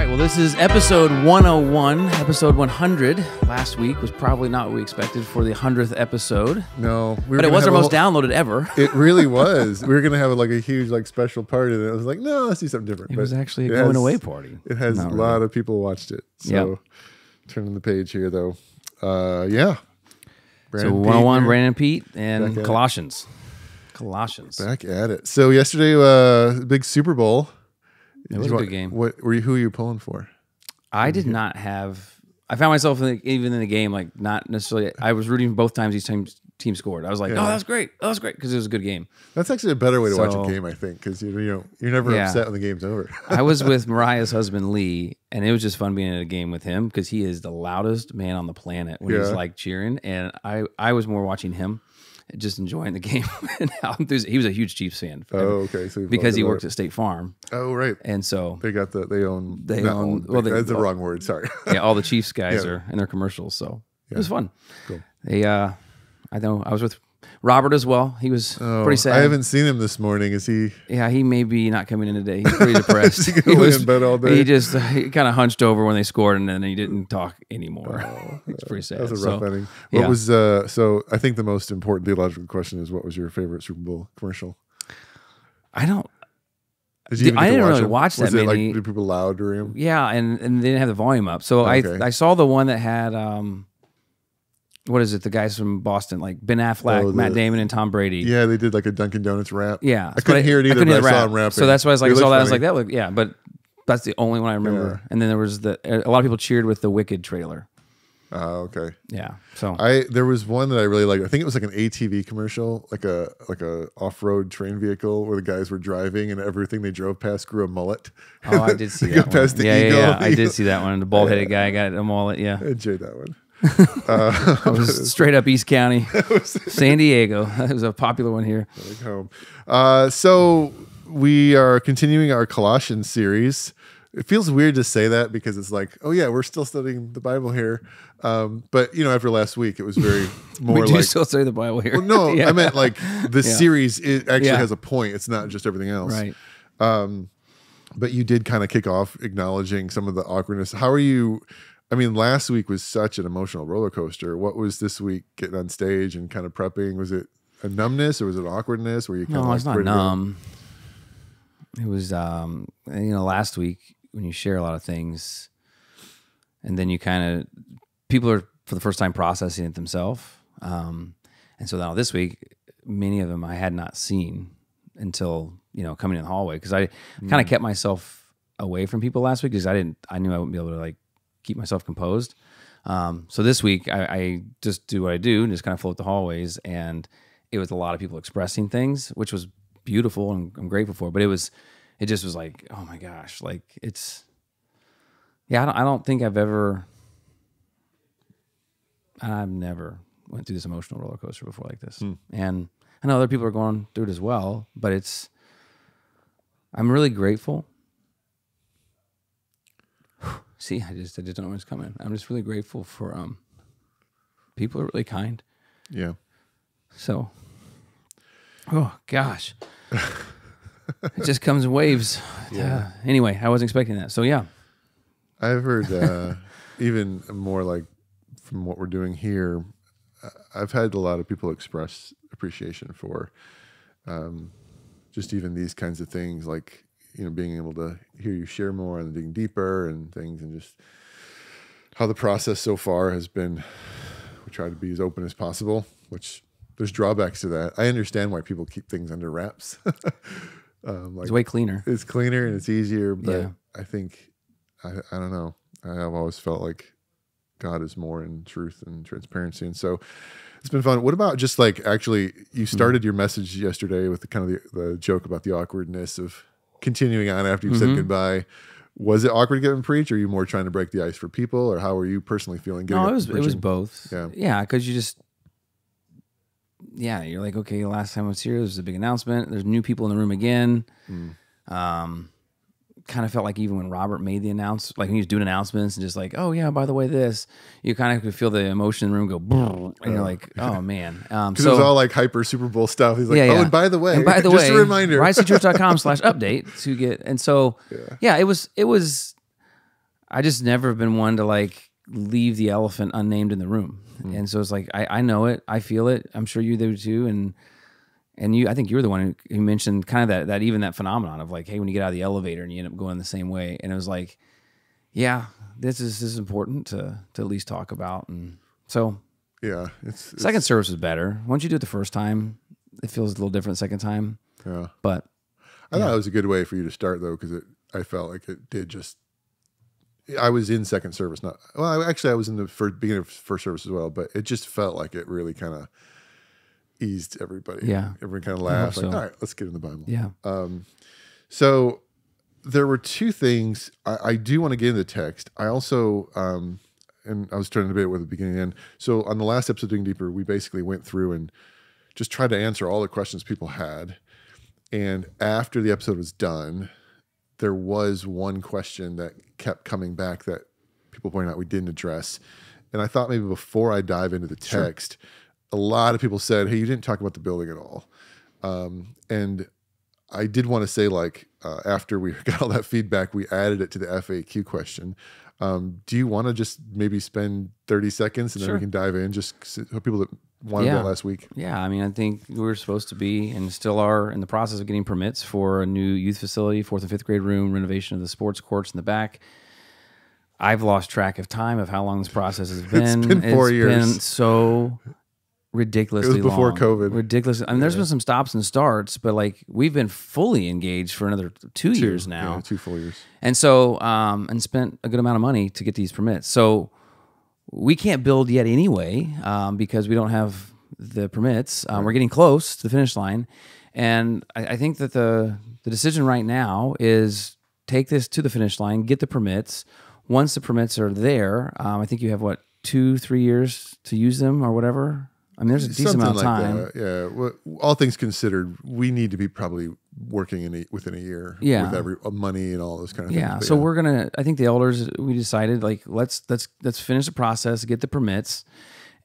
right, well, this is episode 101, episode 100. Last week was probably not what we expected for the 100th episode. No. But it was our most downloaded ever. It really was. We were going to have a huge special party, and it was like, no, let's do something different. It was actually a going away party. It has a lot of people watched it. So turning the page here, though. Yeah. So 101, Brandon and Pete, and Colossians. Back at it. So yesterday, big Super Bowl. It was a good game. Who are you pulling for? I did not have. I found myself even in the game, not necessarily. I was rooting both times each team scored. I was like, "Oh, that was great! That was great!" because it was a good game. That's actually a better way to watch a game, I think, because you're never upset when the game's over. I was with Mariah's husband Lee, and it was just fun being in a game with him because he is the loudest man on the planet when he's cheering, and I was more watching him. Just enjoying the game and how enthusiastic. He was a huge Chiefs fan. Oh, okay. So because he worked at State Farm. Oh, right. And so they own. Well, that's the wrong word. Sorry. Yeah, all the Chiefs guys are in their commercials, so it was fun. Cool. I know I was with Robert as well. He was pretty sad. I haven't seen him this morning. Is he? Yeah, he may be not coming in today. He's pretty depressed. He was in bed all day. He kind of hunched over when they scored, and then he didn't talk anymore. It's pretty sad. That was a rough ending. What was so? I think the most important theological question is, what was your favorite Super Bowl commercial? I don't. I didn't really watch that many. Did people loud during him? Yeah, and they didn't have the volume up. So I saw the one that had what is it? The guys from Boston, like Ben Affleck, Matt Damon, and Tom Brady. Yeah, they did a Dunkin' Donuts rap. Yeah, I couldn't hear it either, but I saw him rapping. So that's why I was I saw that. I was like, that looked, but that's the only one I remember. And then there was a lot of people cheered with the Wicked trailer. Oh, okay. Yeah. So there was one that I really liked. I think it was an ATV commercial, like a off-road train vehicle where the guys were driving and everything they drove past grew a mullet. Oh, I did see that one. Yeah, I did see that one. The bald-headed guy got a mullet. Yeah, I enjoyed that one. I was straight up East County, San Diego. That was a popular one here. Home. So we are continuing our Colossians series. It feels weird to say that because it's like, oh yeah, we're still studying the Bible here. But after last week, it was very more we do still study the Bible here. Well, no, I meant the series. It actually has a point. It's not just everything else. Right. But you did kind of kick off acknowledging some of the awkwardness. How are you? I mean, last week was such an emotional roller coaster. What was this week getting on stage and kind of prepping? Was it a numbness or was it awkwardness? Were you kind of it's not numb. It was, last week when you share a lot of things and then you people are for the first time processing it themselves. And so now this week, many of them I had not seen until, coming in the hallway. Cause I kind of kept myself away from people last week because I knew I wouldn't be able to keep myself composed. So this week I just do what I do and just kind of float the hallways, and it was a lot of people expressing things, which was beautiful and I'm grateful for, but it just was like, oh my gosh, I don't think I've never went through this emotional roller coaster before like this. And I know other people are going through it as well, but I'm really grateful. See, I just don't know what's coming. I'm just really grateful for people are really kind. Yeah. So, oh gosh, it just comes in waves. Yeah. Anyway, I wasn't expecting that. So yeah, I've heard even more from what we're doing here. I've had a lot of people express appreciation for just even these kinds of things, being able to hear you share more and digging deeper and things, and just how the process so far has been. We try to be as open as possible, which there's drawbacks to that. I understand why people keep things under wraps. It's way cleaner. It's cleaner and it's easier, but I think, I don't know. I've always felt like God is more in truth and transparency. And so it's been fun. What about just actually you started your message yesterday with the joke about the awkwardness of continuing on after you've said goodbye. Was it awkward to get up and preach, or are you more trying to break the ice for people, or how are you personally feeling? No, it was both. Yeah, because you just, you're like, okay, last time I was here, there was a big announcement. There's new people in the room again. Kind of felt like even when Robert made the announcement, when he was doing announcements and just oh yeah, by the way, this, you kind of could feel the emotion in the room go, and you're like, oh man. Because it was all hyper Super Bowl stuff. He's like, and by the way, just a reminder, risechurch.com/update to get, and so, it was, I just never been one to like leave the elephant unnamed in the room. And so it's like, I know it, I feel it. I'm sure you do too. And you, I think you were the one who mentioned kind of that even that phenomenon of like, hey, when you get out of the elevator and you end up going the same way. And it was like, yeah, this is important to at least talk about. And so Yeah. second service was better. Once you do it the first time, it feels a little different the second time. Yeah. But I thought it was a good way for you to start though, because I felt like it did just. I was in second service, I was in the beginning of first service as well, but it just felt like it really kind of eased everybody. Yeah. Everyone kind of laughed, like, so. all right, let's get in the Bible. yeah. So there were two things I do want to get in the text. I also, and I was trying to debate with the beginning and end. So on the last episode, Digging Deeper, we basically went through and just tried to answer all the questions people had. And after the episode was done, there was one question that kept coming back that people pointed out we didn't address. And I thought maybe before I dive into the text, a lot of people said, hey, you didn't talk about the building at all. And I did want to say, like, after we got all that feedback, we added it to the FAQ question. Do you want to just maybe spend 30 seconds and then we can dive in, just for people that wanted that last week? Yeah, I mean, I think we were supposed to be and still are in the process of getting permits for a new youth facility, 4th and 5th grade room, renovation of the sports courts in the back. I've lost track of time of how long this process has been. It's been 4 years. It's been so ridiculously long. It was before COVID. Ridiculous. I mean, there's been some stops and starts, but like we've been fully engaged for another 2 years now. Yeah, 2 full years. And so, and spent a good amount of money to get these permits. So we can't build yet anyway, because we don't have the permits. We're getting close to the finish line. And I think that the decision right now is take this to the finish line, get the permits. Once the permits are there, I think you have 2-3 years to use them or whatever. I mean, there's a decent amount of time. That. Yeah. Well, all things considered, we need to be probably working within a year. Yeah. With every money and all those kind of things. Yeah. But So we're gonna. I think the elders, we decided like let's finish the process, get the permits,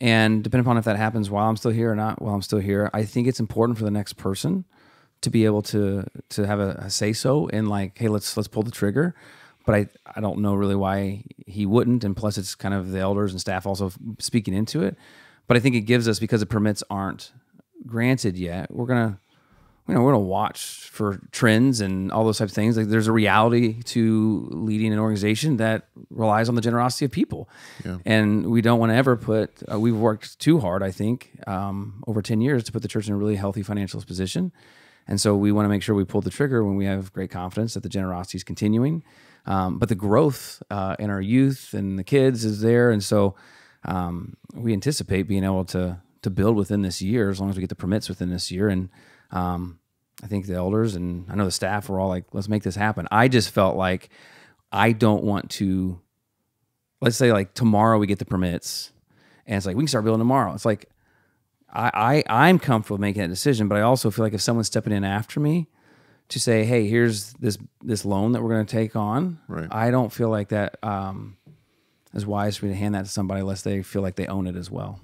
and depending upon if that happens while I'm still here or not while I'm still here, I think it's important for the next person to be able to have a say so in like, hey, let's pull the trigger. But I don't know really why he wouldn't, and plus it's kind of the elders and staff also speaking into it. But I think it gives us, because the permits aren't granted yet, we're gonna watch for trends and all those types of things. Like there's a reality to leading an organization that relies on the generosity of people, and we don't want to ever put. We've worked too hard, I think, over 10 years to put the church in a really healthy financial position, and so we want to make sure we pull the trigger when we have great confidence that the generosity is continuing. But the growth in our youth and the kids is there, and so. We anticipate being able to build within this year, as long as we get the permits within this year. And I think the elders and I know the staff were all like, let's make this happen. I just felt like I don't want to, let's say like tomorrow we get the permits and it's like, we can start building tomorrow. It's like, I'm comfortable making that decision, but I also feel like if someone's stepping in after me to say, hey, here's this loan that we're going to take on, right. I don't feel like that is wise for me to hand that to somebody unless they feel like they own it as well.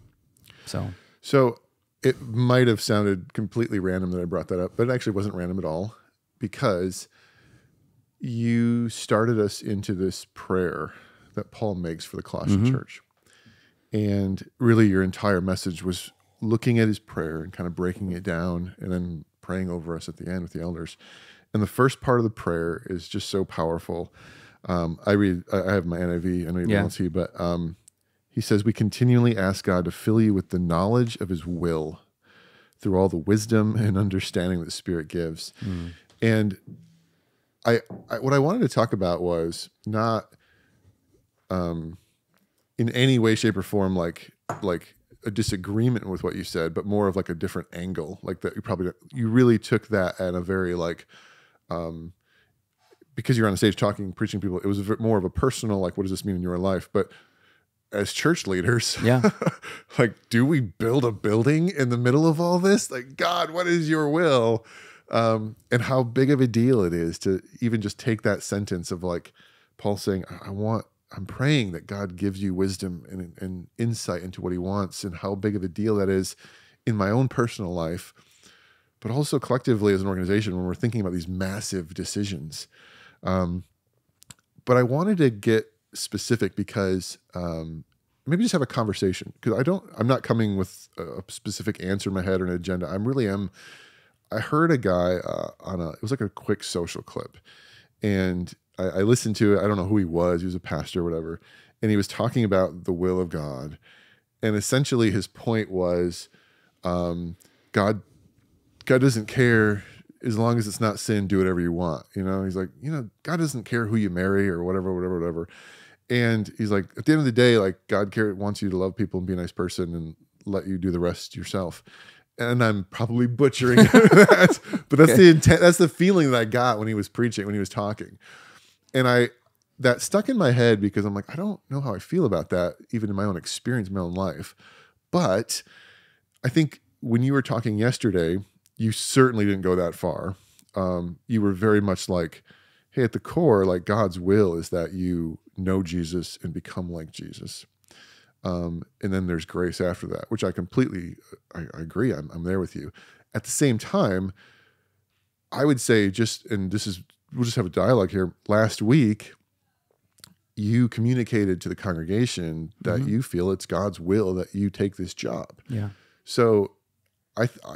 So it might have sounded completely random that I brought that up, but it actually wasn't random at all, because you started us into this prayer that Paul makes for the Colossian church. And really your entire message was looking at his prayer and kind of breaking it down and then praying over us at the end with the elders. And the first part of the prayer is just so powerful. I have my NIV, I know you don't see, but he says, we continually ask God to fill you with the knowledge of his will through all the wisdom and understanding that the Spirit gives. And I what I wanted to talk about was not in any way, shape, or form like a disagreement with what you said, but more of like a different angle. Like that you really took that at a very like because you're on the stage talking, preaching people, it was more of a personal, like, what does this mean in your life? But as church leaders, like, do we build a building in the middle of all this? Like, God, what is your will? And how big of a deal it is to even just take that sentence of like Paul saying, I'm praying that God gives you wisdom and insight into what he wants, and how big of a deal that is in my own personal life, but also collectively as an organization when we're thinking about these massive decisions. But I wanted to get specific because maybe just have a conversation, because I'm not coming with a specific answer in my head or an agenda. I heard a guy it was like a quick social clip, and I listened to it. I don't know who he was. He was a pastor or whatever. And he was talking about the will of God. And essentially his point was, God doesn't care as long as it's not sin, do whatever you want. He's like, God doesn't care who you marry or whatever. And he's like, at the end of the day, like God wants you to love people and be a nice person and let you do the rest yourself. And I'm probably butchering that, but that's the intent. That's the feeling that I got when he was preaching, when he was talking. And that stuck in my head because I'm like, I don't know how I feel about that, even in my own experience, my own life. But I think when you were talking yesterday, you certainly didn't go that far. You were very much like, hey, at the core, like God's will is that you know Jesus and become like Jesus. And then there's grace after that, which I agree. I'm there with you. At the same time, I would say we'll just have a dialogue here. Last week, you communicated to the congregation that you feel it's God's will that you take this job. Yeah. So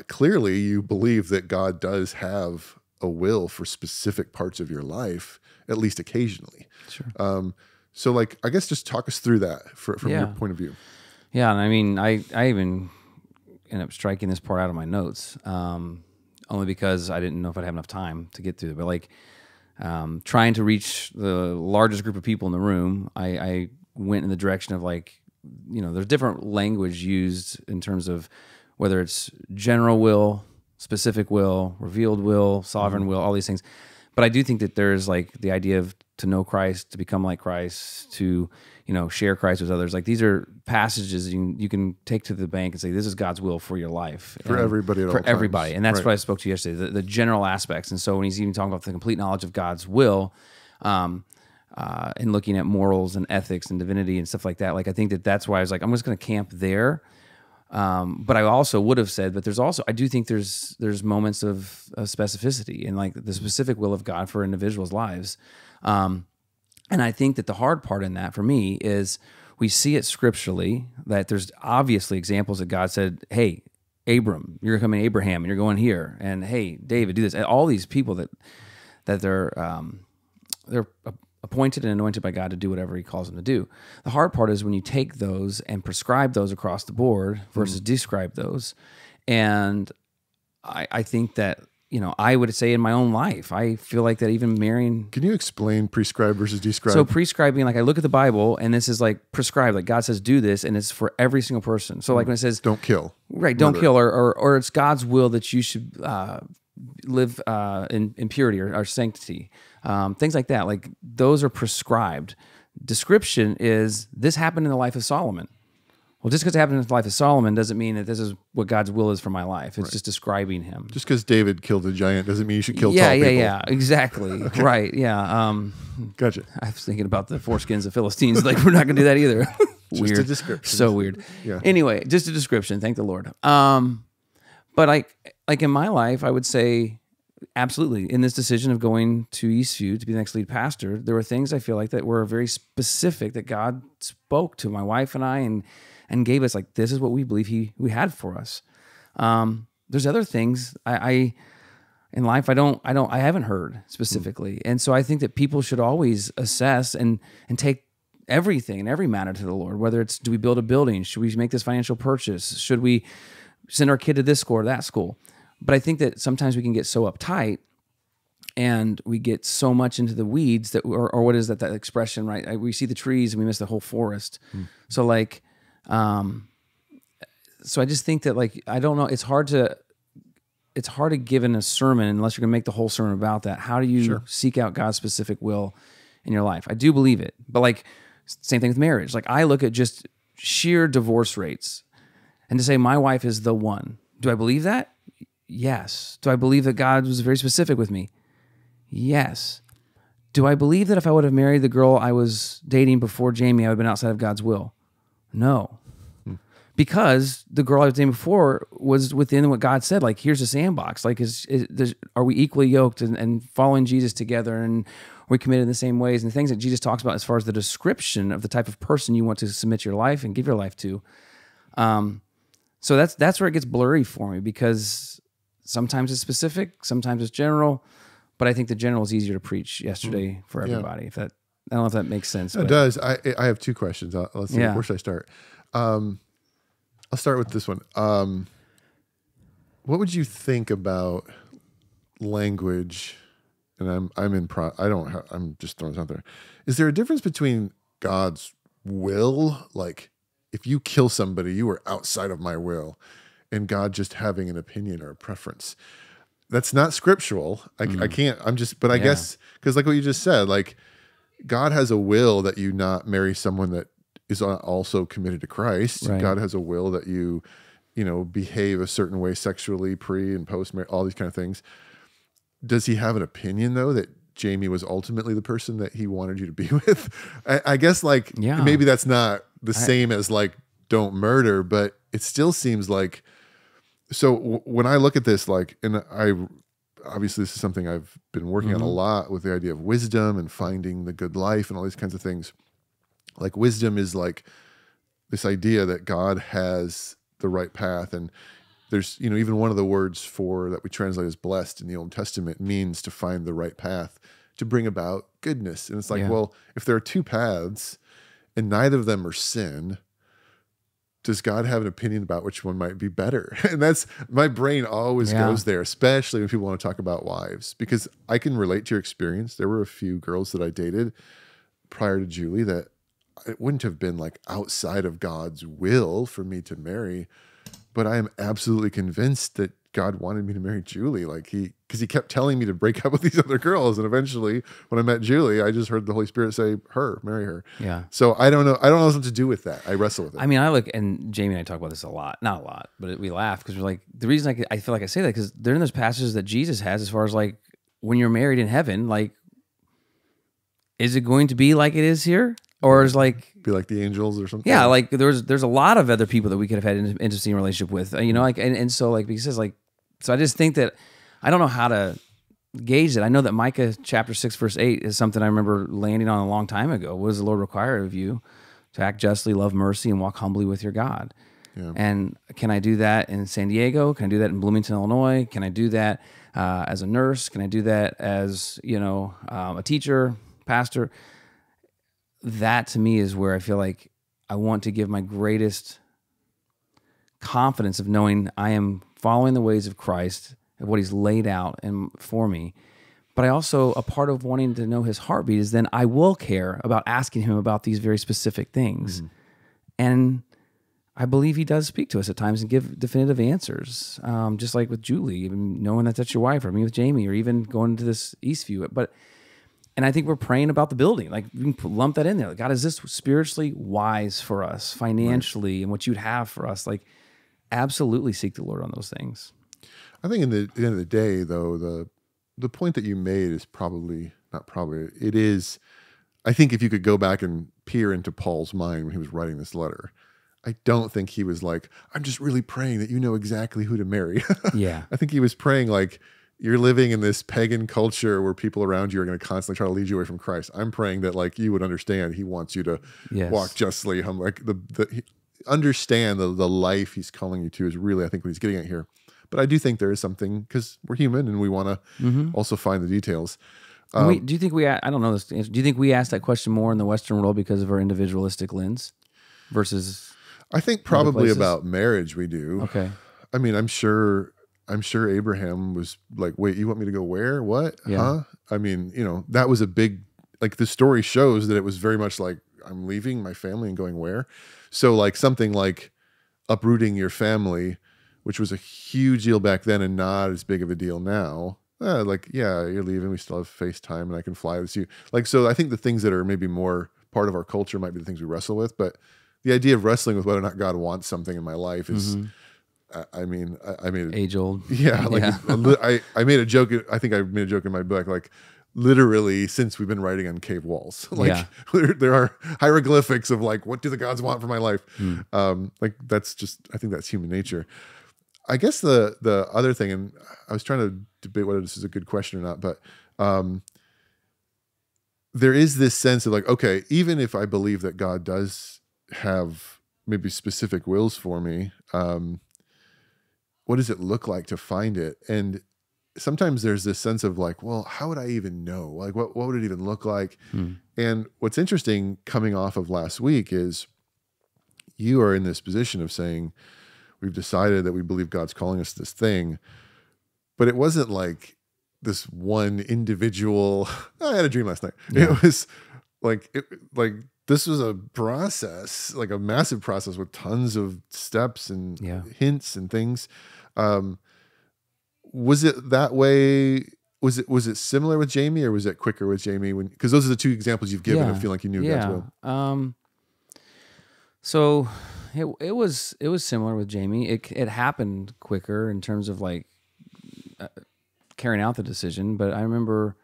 clearly you believe that God does have a will for specific parts of your life, at least occasionally. Sure. So like, I guess just talk us through that from your point of view. Yeah. And I mean, I even ended up striking this part out of my notes, only because I didn't know if I'd have enough time to get through it. But like, trying to reach the largest group of people in the room, I went in the direction of like, there's different language used in terms of whether it's general will, specific will, revealed will, sovereign will, all these things. But I do think that there's like the idea of to know Christ, to become like Christ, to, share Christ with others. Like these are passages you can take to the bank and say, this is God's will for your life. For everybody at all times. For everybody. And that's what I spoke to yesterday, the general aspects. And so when he's even talking about the complete knowledge of God's will, and looking at morals and ethics and divinity and stuff like that, like I think that's why I was like, I'm just going to camp there. But I also would have said, but I do think there's moments of specificity and like the specific will of God for individuals' lives. And I think that the hard part in that for me is we see it scripturally that there's obviously examples that God said, hey, Abram, you're coming Abraham and you're going here. And hey, David, do this. And all these people that they're appointed and anointed by God to do whatever he calls them to do. The hard part is when you take those and prescribe those across the board versus describe those. And I think that, I would say in my own life, I feel like that even marrying... Can you explain prescribe versus describe? So prescribing, like I look at the Bible and this is like prescribed, like God says do this and it's for every single person. So like when it says... Don't kill. Right, don't kill, or it's God's will that you should live in purity or sanctity. Things like that, like those are prescribed. Description is this happened in the life of Solomon. Well, just because it happened in the life of Solomon doesn't mean that this is what God's will is for my life. It's just describing him. Just because David killed a giant doesn't mean you should kill tall people. Yeah, exactly. Okay. Right, yeah. Gotcha. I was thinking about the foreskins of Philistines. Like, we're not going to do that either. Weird. Just a description. So weird. Yeah. Anyway, just a description. Thank the Lord. But like in my life, I would say, absolutely. In this decision of going to Eastview to be the next lead pastor, there were things I feel like that were very specific that God spoke to my wife and I and gave us, like, this is what we believe we had for us. There's other things I in life I haven't heard specifically. And so I think that people should always assess and take everything and every matter to the Lord, whether it's, do we build a building? Should we make this financial purchase? Should we send our kid to this school or that school? But I think that sometimes we can get so uptight and we get so much into the weeds that, or what is that expression, right? We see the trees and we miss the whole forest. So like, so I just think that, like, I don't know, it's hard to give in a sermon unless you're gonna make the whole sermon about that. How do you seek out God's specific will in your life? I do believe it, but like, same thing with marriage. Like, I look at just sheer divorce rates and to say my wife is the one. Do I believe that? Yes. Do I believe that God was very specific with me? Yes. Do I believe that if I would have married the girl I was dating before Jamie, I would have been outside of God's will? No. because the girl I was dating before was within what God said. Like, here's a sandbox. Like, are we equally yoked and following Jesus together, and are we committed in the same ways, and things that Jesus talks about as far as the description of the type of person you want to submit your life and give your life to. So that's where it gets blurry for me, because sometimes it's specific, sometimes it's general, but I think the general is easier to preach yesterday for everybody. If that, I don't know if that makes sense. It does. I have two questions. Let's see. Where should I start? I'll start with this one. What would you think about language? And I'm just throwing this out there. Is there a difference between God's will, like if you kill somebody, you are outside of my will, and God just having an opinion or a preference? That's not scriptural. I can't. But I guess because like what you just said, like God has a will that you not marry someone that is also committed to Christ. Right. God has a will that you behave a certain way sexually, pre and post marriage, all these kind of things. Does he have an opinion though that Jamie was ultimately the person that he wanted you to be with? I guess maybe that's not the same as like don't murder, but it still seems like. So when I look at this, and obviously this is something I've been working on a lot with the idea of wisdom and finding the good life and all these kinds of things. Like wisdom is like this idea that God has the right path. And there's, even one of the words that we translate as blessed in the Old Testament means to find the right path to bring about goodness. And it's like, well, if there are two paths and neither of them are sin, does God have an opinion about which one might be better? And that's, my brain always goes there, especially when people want to talk about wives, because I can relate to your experience. There were a few girls that I dated prior to Julie that it wouldn't have been like outside of God's will for me to marry, but I am absolutely convinced that God wanted me to marry Julie. Because he kept telling me to break up with these other girls. And eventually when I met Julie, I just heard the Holy Spirit say, marry her. Yeah. So I don't know. I don't know what to do with that. I wrestle with it. I mean, I look, and Jamie and I talk about this a lot, not a lot, but we laugh because we're like, the reason I feel like I say that, because they're in those passages that Jesus has as far as like, when you're married in heaven, like, is it going to be like it is here? Or is like be like the angels or something? Yeah, like there's a lot of other people that we could have had an interesting relationship with, and so like, because like, so I just think that I don't know how to gauge it. I know that Micah chapter 6 verse 8 is something I remember landing on a long time ago. What does the Lord require of you? To act justly, love mercy, and walk humbly with your God. Yeah. And can I do that in San Diego? Can I do that in Bloomington, Illinois? Can I do that as a nurse? Can I do that as a teacher, pastor? That to me is where I feel like I want to give my greatest confidence of knowing I am following the ways of Christ, of what he's laid out and for me. But I also, a part of wanting to know his heartbeat is then I will care about asking him about these very specific things. And I believe he does speak to us at times and give definitive answers. Just like with Julie, even knowing that that's your wife, or me with Jamie, or even going to this Eastview. And I think we're praying about the building. Like, we can lump that in there. Like, God, is this spiritually wise for us, financially, and what you'd have for us? Like, absolutely seek the Lord on those things. I think at the end of the day, though, the point that you made is it is, I think if you could go back and peer into Paul's mind when he was writing this letter, I don't think he was like, I'm just really praying that you know exactly who to marry. Yeah. I think he was praying like, you're living in this pagan culture where people around you are going to constantly try to lead you away from Christ. I'm praying that like you would understand he wants you to walk justly. Understand the life he's calling you to is really, I think, what he's getting at here. But I do think there is something, because we're human and we want to also find the details. Do you think I don't know this answer. Do you think we ask that question more in the Western world because of our individualistic lens versus? I think probably about marriage we do. Okay. I mean, I'm sure Abraham was like, wait, you want me to go where? What? Yeah. Huh? I mean, that was a big, like the story shows that it was very much like, I'm leaving my family and going where? So like something like uprooting your family, which was a huge deal back then and not as big of a deal now. You're leaving. We still have FaceTime and I can fly with you. Like, so I think the things that are maybe more part of our culture might be the things we wrestle with, but the idea of wrestling with whether or not God wants something in my life is I mean, I made Age old. yeah, like Yeah. I made a joke. I think I made a joke in my book, like literally since we've been writing on cave walls, like Yeah. there are hieroglyphics of like, what do the gods want for my life? Hmm. Like that's just, I think that's human nature. I guess the other thing, and I was trying to debate whether this is a good question or not, but there is this sense of like, okay, even if I believe that God does have maybe specific wills for me, what does it look like to find it? And sometimes there's this sense of like, well, how would I even know? Like, what would it even look like? Hmm. And what's interesting coming off of last week is you are in this position of saying, we've decided that we believe God's calling us this thing, but it wasn't like this one individual, I had a dream last night. Yeah. It was like, this was a process, like a massive process with tons of steps and Yeah. hints and things. Was it that way? Was it similar with Jamie, or was it quicker with Jamie? Because those are the two examples you've given of feeling like you knew God's will. So it was similar with Jamie. It happened quicker in terms of like carrying out the decision. But I remember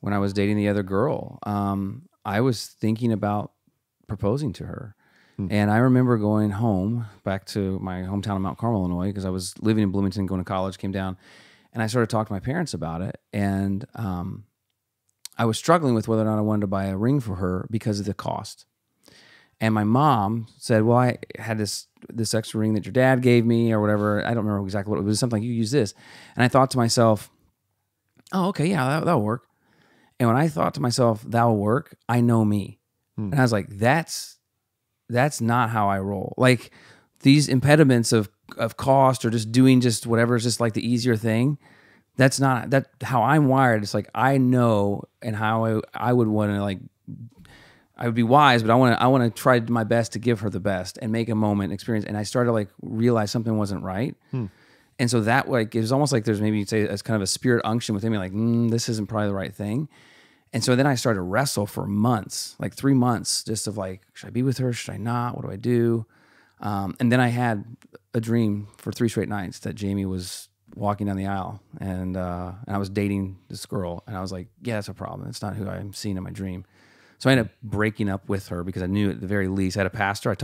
when I was dating the other girl, I was thinking about proposing to her. And I remember going home back to my hometown of Mount Carmel, Illinois, because I was living in Bloomington, going to college, came down, and I started talking to my parents about it. And I was struggling with whether or not I wanted to buy a ring for her because of the cost. And my mom said, well, I had this extra ring that your dad gave me or whatever. I don't remember exactly what it was. Something like, you use this. And I thought to myself, oh, okay, yeah, that'll work. And when I thought to myself, that'll work, I know me. And I was like, that's not how I roll. Like these impediments of cost or just doing just whatever is just like the easier thing. That's not how I'm wired. It's like, I know, and how I would want to, like, I would be wise, but I want to try my best to give her the best and make a moment experience. And I started to like realize something wasn't right. And so that, like, it was almost like there's maybe, you'd say, as kind of a spirit unction within me, like, this isn't probably the right thing. And so then I started to wrestle for months, like 3 months, just of like, should I be with her? Should I not? What do I do? And then I had a dream for 3 straight nights that Jamie was walking down the aisle, and I was dating this girl, and I was like, yeah, that's a problem. It's not who I'm seeing in my dream. So I ended up breaking up with her because I knew at the very least, I had a pastor, I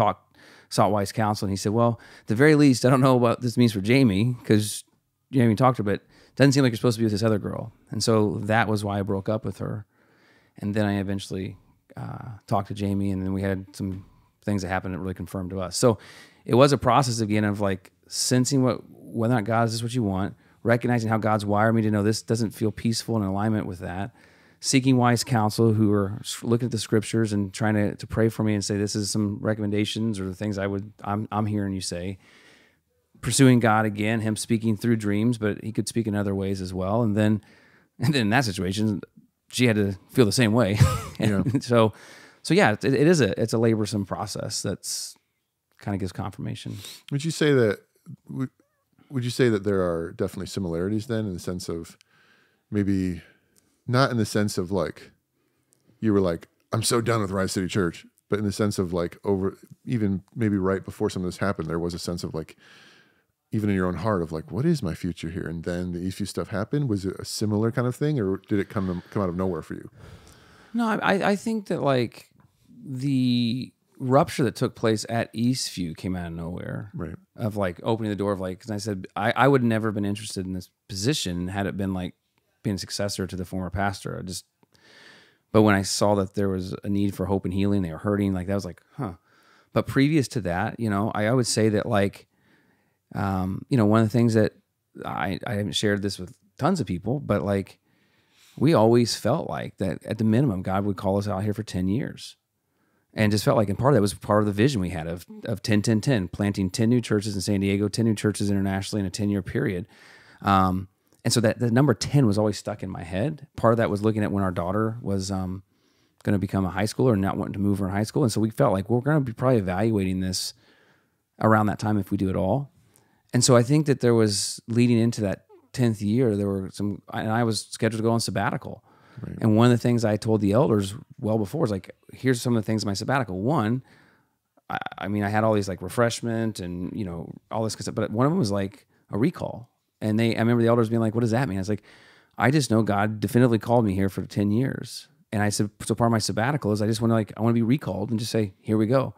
sought wise counsel, and he said, well, at the very least, I don't know what this means for Jamie, because you haven't even talked to her, but it doesn't seem like you're supposed to be with this other girl. And so that was why I broke up with her. And then I eventually talked to Jamie, and then we had some things that happened that really confirmed to us. So it was a process again of like sensing whether or not, God, is this what you want? Recognizing how God's wired me to know this doesn't feel peaceful in alignment with that. Seeking wise counsel who are looking at the scriptures and trying to pray for me and say, this is some recommendations or the things I'm hearing you say. Pursuing God again, him speaking through dreams, but he could speak in other ways as well. And then in that situation, she had to feel the same way. And so yeah, it's a laborsome process that's kind of gives confirmation. Would you say that there are definitely similarities then, in the sense of maybe not in the sense of like you were like, I'm so done with Rise City Church, but in the sense of like even maybe right before some of this happened, there was a sense of like, even in your own heart, of like, what is my future here? And then the Eastview stuff happened. Was it a similar kind of thing, or did it come out of nowhere for you? No, I think that like the rupture that took place at Eastview came out of nowhere. Right. Of like opening the door of like, because I said I would never have been interested in this position had it been like being a successor to the former pastor. But when I saw that there was a need for hope and healing, they were hurting, like that was like, huh. But previous to that, I would say that like, one of the things that I haven't shared this with tons of people, but like we always felt like that at the minimum, God would call us out here for 10 years. And just felt like, and part of that was part of the vision we had of 10, 10, 10, planting 10 new churches in San Diego, 10 new churches internationally in a 10-year period. And so that the number 10 was always stuck in my head. Part of that was looking at when our daughter was going to become a high schooler and not wanting to move her in high school. And so we felt like we're going to be probably evaluating this around that time if we do it all. And so I think that there was, leading into that 10th year, there were some, and I was scheduled to go on sabbatical. Right. And one of the things I told the elders well before is like, here's some of the things in my sabbatical. One, I mean, I had all these like refreshment and, you know, all this stuff, but one of them was like a recall. And I remember the elders being like, what does that mean? I was like, I just know God definitively called me here for 10 years. And I said, so part of my sabbatical is I just want to I want to be recalled and just say, here we go.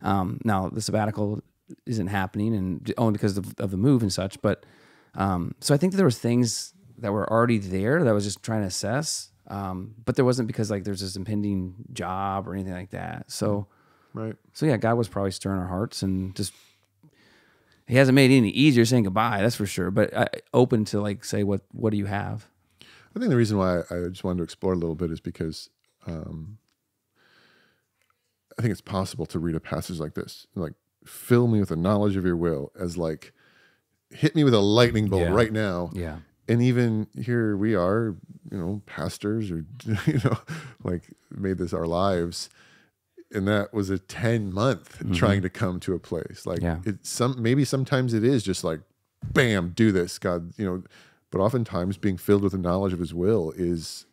Now the sabbatical isn't happening and only because of the move and such. But, so I think that there was things that were already there that I was just trying to assess. But there wasn't because like there's this impending job or anything like that. So, Right. So yeah, God was probably stirring our hearts and just, he hasn't made it any easier saying goodbye, that's for sure. But open to like say, what do you have? I think the reason why I just wanted to explore a little bit is because I think it's possible to read a passage like this, like fill me with the knowledge of your will, as like hit me with a lightning bolt right now. Yeah. And even here we are, you know, pastors or, you know, like made this our lives. And that was a 10-month trying to come to a place. Like maybe sometimes it is just like, bam, do this, God, you know, but oftentimes being filled with the knowledge of his will is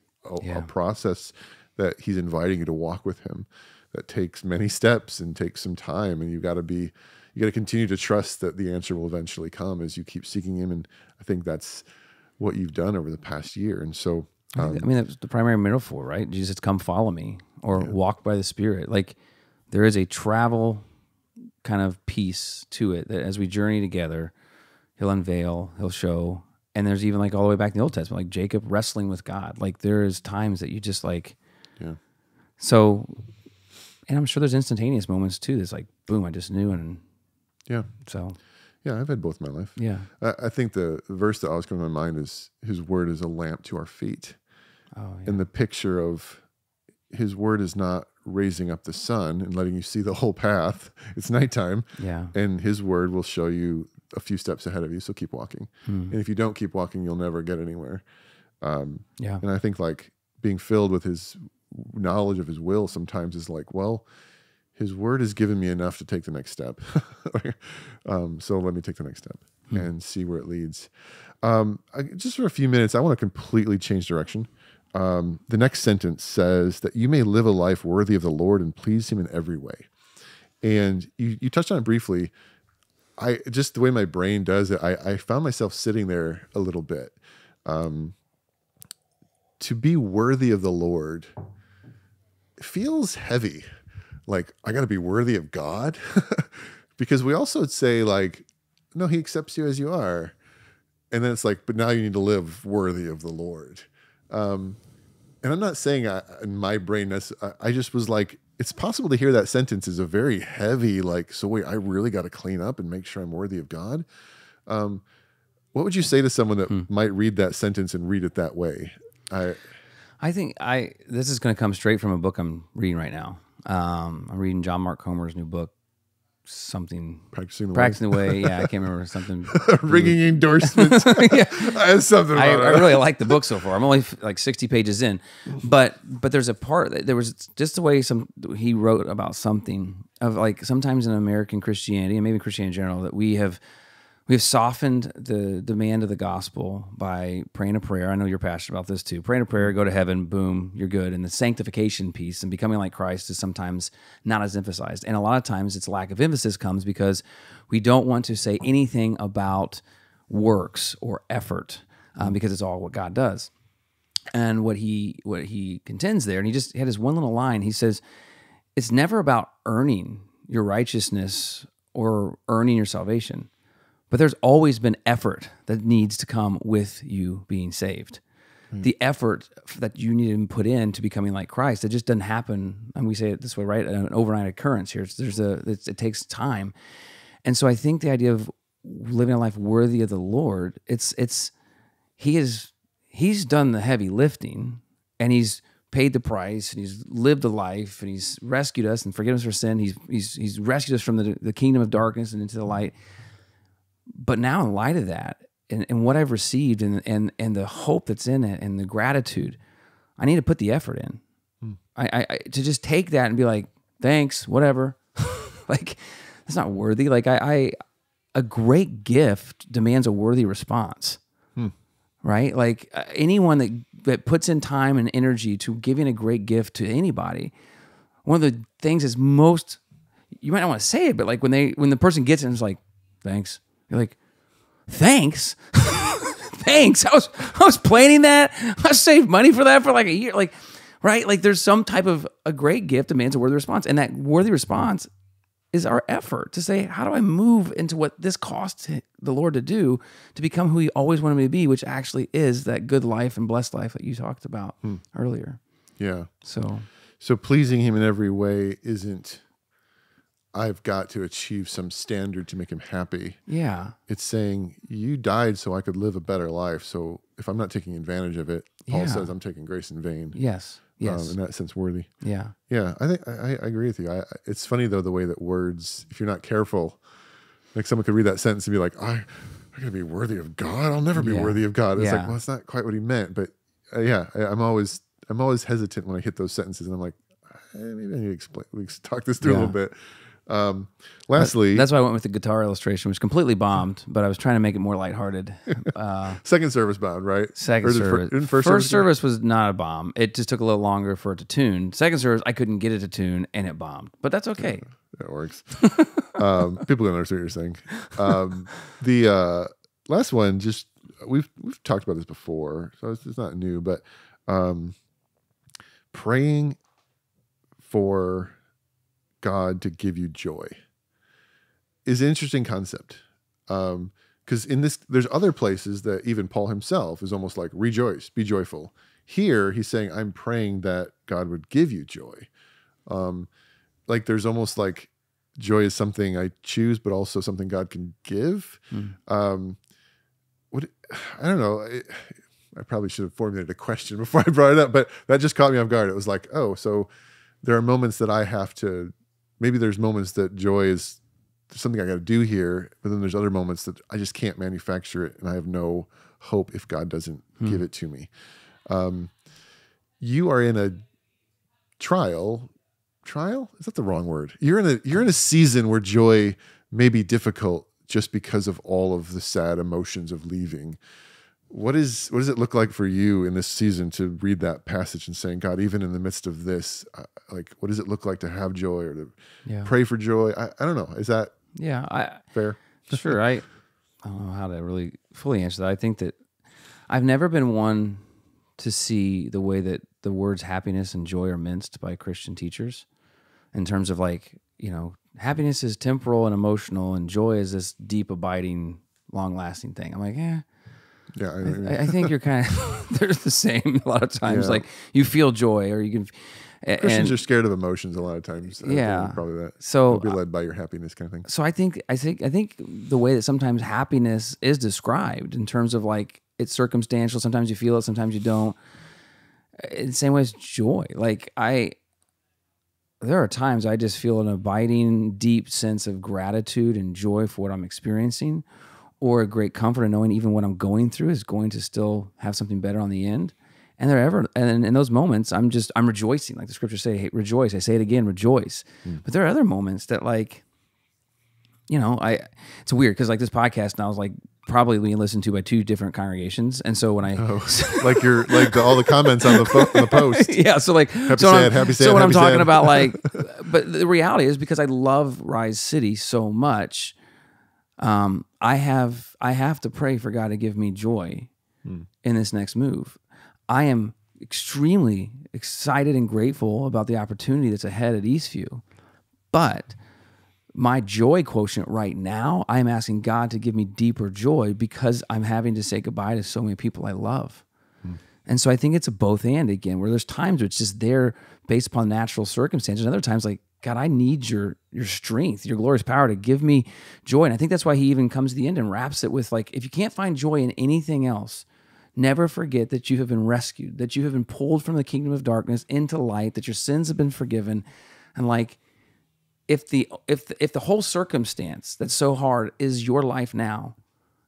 a process that he's inviting you to walk with him that takes many steps and takes some time. And you got to continue to trust that the answer will eventually come as you keep seeking him. And I think that's what you've done over the past year. And so, I mean, that's the primary metaphor, right? Jesus, come follow me or walk by the Spirit. Like there is a travel kind of piece to it that as we journey together, he'll unveil, he'll show. And there's even like all the way back in the Old Testament, like Jacob wrestling with God. Like there is times that you just like, so, and I'm sure there's instantaneous moments too. That's like, boom, I just knew. And so. Yeah, I've had both in my life. Yeah. I think the verse that always comes to my mind is his word is a lamp to our feet. Oh, yeah. And the picture of his word is not raising up the sun and letting you see the whole path. It's nighttime. Yeah. And his word will show you a few steps ahead of you. So keep walking. And if you don't keep walking, you'll never get anywhere. And I think like being filled with his knowledge of his will sometimes is like, well, his word has given me enough to take the next step. So let me take the next step and see where it leads. Just for a few minutes, I want to completely change direction. The next sentence says that you may live a life worthy of the Lord and please him in every way. And you touched on it briefly. Just the way my brain does it, I found myself sitting there a little bit. To be worthy of the Lord feels heavy. Like, I got to be worthy of God? Because we also say, like, no, he accepts you as you are. And then it's like, but now you need to live worthy of the Lord. And I'm not saying in my brain, I just was like, it's possible to hear that sentence is a very heavy, like, so wait, I really got to clean up and make sure I'm worthy of God. What would you say to someone that might read that sentence and read it that way? I think this is going to come straight from a book I'm reading right now. I'm reading John Mark Comer's new book, something Practicing the Way. Yeah, I can't remember something. Ringing endorsements. Something. I really like the book so far. I'm only like 60 pages in, but there's a part that there was just the way he wrote about something of like sometimes in American Christianity and maybe Christianity in general that we have softened the demand of the gospel by praying a prayer. I know you're passionate about this too. Praying a prayer, go to heaven, boom, you're good. And the sanctification piece and becoming like Christ is sometimes not as emphasized. And a lot of times its lack of emphasis comes because we don't want to say anything about works or effort because it's all what God does. And what he contends there, and he just had his one little line, he says, it's never about earning your righteousness or earning your salvation. But there's always been effort that needs to come with you being saved. The effort that you need to put in to becoming like Christ, it just doesn't happen. And we say it this way, right? An overnight occurrence here. It takes time. And so I think the idea of living a life worthy of the Lord, he's done the heavy lifting and he's paid the price and he's lived a life and he's rescued us and forgiven us for sin. He's rescued us from the kingdom of darkness and into the light. But now in light of that and what I've received and the hope that's in it and the gratitude, I need to put the effort in. I to just take that and be like, thanks, whatever. Like, it's not worthy. Like a great gift demands a worthy response, right? Like anyone that puts in time and energy to giving a great gift to anybody, one of the things is you might not want to say it, but like when the person gets it and is like, thanks, you're like, thanks. Thanks. I was planning that. I saved money for that for like a year. Like, right? Like there's some type of a great gift demands a worthy response. And that worthy response is our effort to say, how do I move into what this costs the Lord to do to become who he always wanted me to be, which actually is that good life and blessed life that you talked about earlier. Yeah. So pleasing him in every way isn't, I've got to achieve some standard to make him happy. yeah. It's saying, you died so I could live a better life. So if I'm not taking advantage of it, Paul Yeah. says I'm taking grace in vain. Yes. Yes. In that sense, worthy. Yeah. Yeah, I think I agree with you. It's funny though the way that words, if you're not careful, like someone could read that sentence and be like, "I'm going to be worthy of God. I'll never be Yeah. worthy of God." It's Yeah. like, well, that's not quite what he meant. But I'm always hesitant when I hit those sentences, and I'm like, maybe I need to explain. We can talk this through a little bit. Lastly, That's why I went with the guitar illustration, which completely bombed, but I was trying to make it more lighthearted. second service bound, right? Second Or is it service. didn't First service was not a bomb. It just took a little longer for it to tune. Second service, I couldn't get it to tune, and it bombed. But that's okay. It works. People don't understand what you're saying. The last one, just we've talked about this before, so it's not new, but praying for God to give you joy is an interesting concept. Because in this, there's other places that even Paul himself is almost like, rejoice, be joyful. Here, he's saying, I'm praying that God would give you joy. Like there's almost like joy is something I choose, but also something God can give. I don't know. I probably should have formulated a question before I brought it up, but that just caught me off guard. It was like, oh, so there are moments that I have to, maybe there's moments that joy is something I got to do here, but then there's other moments that I just can't manufacture it, and I have no hope if God doesn't give it to me. You are in a trial. Is that the wrong word? You're in a season where joy may be difficult just because of all of the sad emotions of leaving. What does it look like for you in this season to read that passage and saying, God, even in the midst of this, like, what does it look like to have joy or to pray for joy? I don't know. Is that fair? Sure. I don't know how to really fully answer that. I think that I've never been one to see the way that the words happiness and joy are minced by Christian teachers in terms of like, happiness is temporal and emotional and joy is this deep, abiding, long-lasting thing. I'm like, yeah, I think you're kind of, they're the same a lot of times. Yeah. Like you feel joy or you can. Christians are scared of emotions a lot of times. Yeah. Probably that. So You'll be led by your happiness kind of thing. So I think the way that sometimes happiness is described in terms of like it's circumstantial. Sometimes you feel it, sometimes you don't. In the same way as joy. Like there are times I just feel an abiding, deep sense of gratitude and joy for what I'm experiencing, or a great comfort in knowing even what I'm going through is going to still have something better on the end. And in those moments, I'm rejoicing. Like the scriptures say, hey, rejoice. I say it again, rejoice. But there are other moments that like, it's weird because like this podcast now is like probably being listened to by 2 different congregations. And so when like all the comments on the post. Yeah. So like, happy sad. So when I'm talking about like, but the reality is because I love Rise City so much, I have to pray for God to give me joy in this next move. I am extremely excited and grateful about the opportunity that's ahead at Eastview, but my joy quotient right now, I'm asking God to give me deeper joy because I'm having to say goodbye to so many people I love. And so I think it's a both and again, where there's times where it's just there based upon natural circumstances. And other times like, God, I need your strength, your glorious power to give me joy. And I think that's why he even comes to the end and wraps it with like, if you can't find joy in anything else, never forget that you have been rescued, that you have been pulled from the kingdom of darkness into light, that your sins have been forgiven. And like, if the whole circumstance that's so hard is your life now,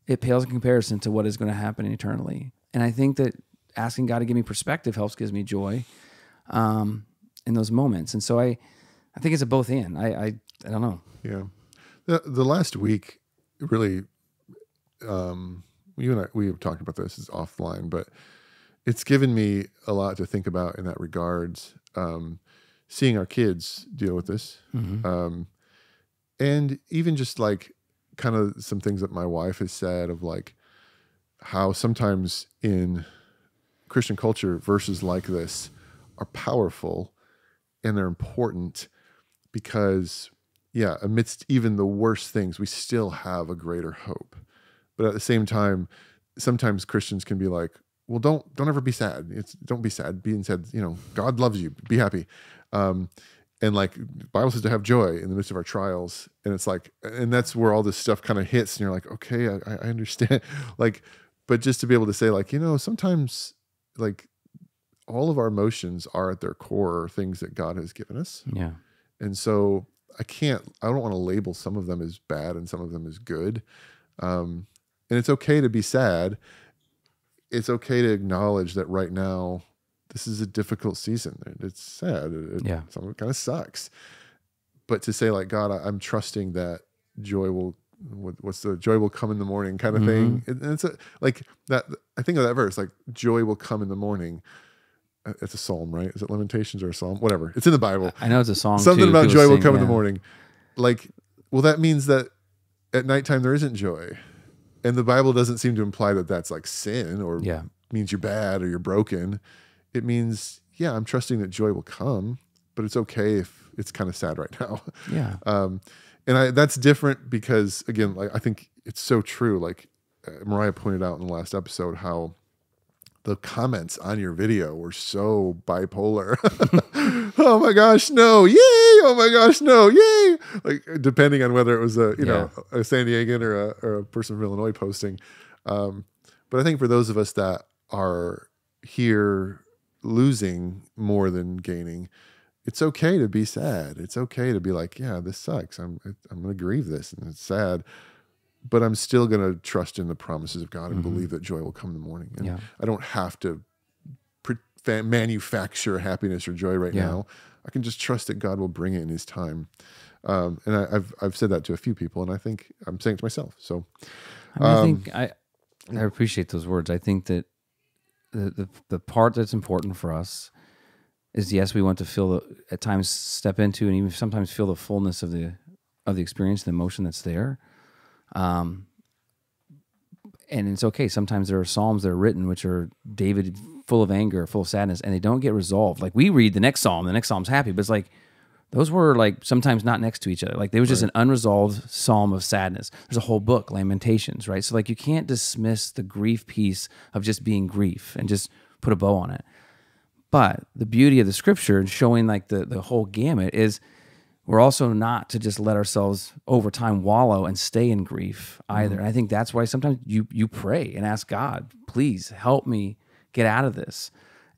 it pales in comparison to what is going to happen eternally. And I think that asking God to give me perspective gives me joy in those moments. And so I think it's a both and. I don't know. Yeah. The last week, really, you and I, we have talked about this, it's offline, but it's given me a lot to think about in that regards. Seeing our kids deal with this, And even just like kind of some things that my wife has said of like how sometimes in Christian culture, verses like this are powerful and they're important because, yeah, amidst even the worst things, we still have a greater hope. But at the same time, sometimes Christians can be like, well, don't ever be sad. Don't be sad. Be instead, God loves you. Be happy. And like the Bible says to have joy in the midst of our trials. And it's like, and that's where all this stuff kind of hits. And you're like, okay, I understand. Like, but just to be able to say like, sometimes like all of our emotions are at their core things that God has given us. Yeah. And so I don't want to label some of them as bad and some of them as good. And it's okay to be sad. It's okay to acknowledge that right now, this is a difficult season. It's sad. Some of it kind of sucks. But to say like, God, I'm trusting that joy will, joy will come in the morning kind of thing. And it's like that. I think of that verse, like joy will come in the morning. It's a psalm, right? Is it Lamentations or a psalm? Whatever. It's in the Bible. I know it's a song. Something about joy will come in the morning. Like, well, that means that at nighttime there isn't joy. And the Bible doesn't seem to imply that that's like sin or means you're bad or you're broken. It means, I'm trusting that joy will come, but it's okay if it's kind of sad right now. Yeah. And that's different because, again, like I think it's so true. Like Mariah pointed out in the last episode how the comments on your video were so bipolar. Oh my gosh, no, yay! Oh my gosh, no, yay! Like depending on whether it was a San Diegan or a person from Illinois posting. But I think for those of us that are here losing more than gaining, it's okay to be sad. It's okay to be like, this sucks. I'm going to grieve this and it's sad. But I'm still going to trust in the promises of God and believe that joy will come in the morning. And I don't have to manufacture happiness or joy right now. I can just trust that God will bring it in his time. And I've said that to a few people, and I think I'm saying it to myself. So I think I appreciate those words. I think that the part that's important for us is, yes, we want to feel at times step into and even sometimes feel the fullness of the experience, the emotion that's there. And it's okay. Sometimes there are psalms that are written, which are David full of anger, full of sadness, and they don't get resolved. Like we read the next psalm's happy, but it's like, those were like sometimes not next to each other. Like there was just an unresolved psalm of sadness. There's a whole book, Lamentations, right? So like you can't dismiss the grief piece of just being grief and just put a bow on it. But the beauty of the scripture and showing like the whole gamut is we're also not to just let ourselves over time wallow and stay in grief either. And I think that's why sometimes you pray and ask God, please help me get out of this.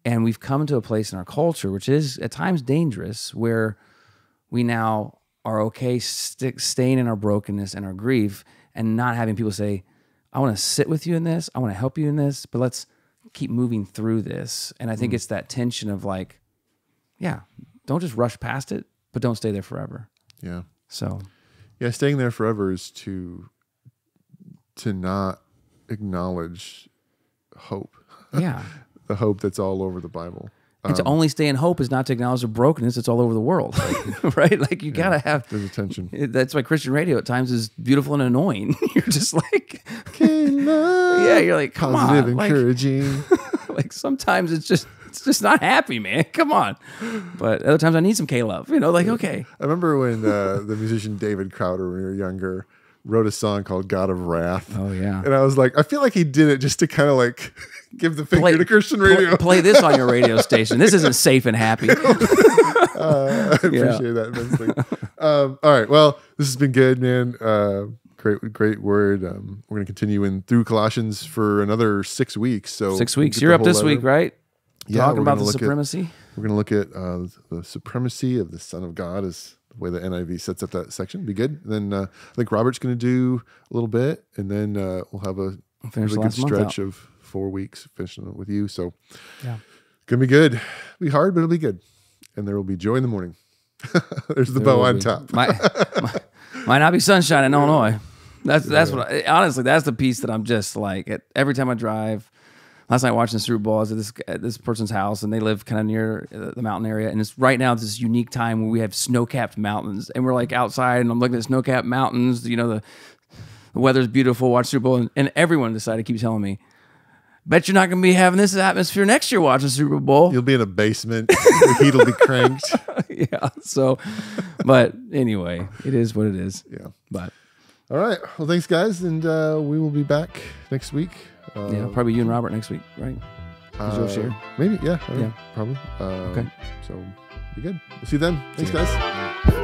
And we've come to a place in our culture, which is at times dangerous, where we now are okay staying in our brokenness and our grief and not having people say, I want to sit with you in this. I want to help you in this, but let's keep moving through this. And I think it's that tension of like, don't just rush past it, but don't stay there forever. Yeah. So, staying there forever is to not acknowledge hope. Yeah. The hope that's all over the Bible. And to only stay in hope is not to acknowledge the brokenness that's all over the world, right? Like you gotta have. There's a tension. That's why Christian radio at times is beautiful and annoying. You're just like, you're like, come positive, on, encouraging. Like sometimes it's just not happy, man. Come on. But other times I need some K-Love. Like okay. I remember when the musician David Crowder, when we were younger, wrote a song called God of Wrath. Oh, yeah. And I was like, I feel like he did it just to kind of like give the finger to Christian radio. Play this on your radio station. This isn't safe and happy. I appreciate that immensely. All right. Well, this has been good, man. Great word. We're going to continue in through Colossians for another 6 weeks. So 6 weeks. You're up this week, right? Yeah. Talking about the supremacy. We're going to look at the supremacy of the Son of God is the way the NIV sets up that section. Be good. And then I think Robert's going to do a little bit, and then we'll have a really good stretch of 4 weeks finishing it with you. So gonna be good. It'll be hard, but it'll be good. And there will be joy in the morning. There's the bow on top. Might not be sunshine in Illinois. That's what honestly, that's the piece that I'm just like every time I drive. last night watching the Super Bowl, I was at this person's house, and they live kind of near the mountain area. And it's right now this unique time where we have snow-capped mountains, and we're like outside, and I'm looking at snow-capped mountains. You know, the weather's beautiful. Watch Super Bowl, and everyone decided to keep telling me, bet you're not going to be having this atmosphere next year watching Super Bowl. You'll be in a basement. The heat will be cranked. Yeah. So, but anyway, it is what it is. Yeah. But all right. Well, thanks, guys, and we will be back next week. yeah, probably you and Robert next week, right? 'Cause you'll share. Maybe. Yeah. Yeah. Probably. Okay. So be good. We'll see you then. Thanks, See ya. guys.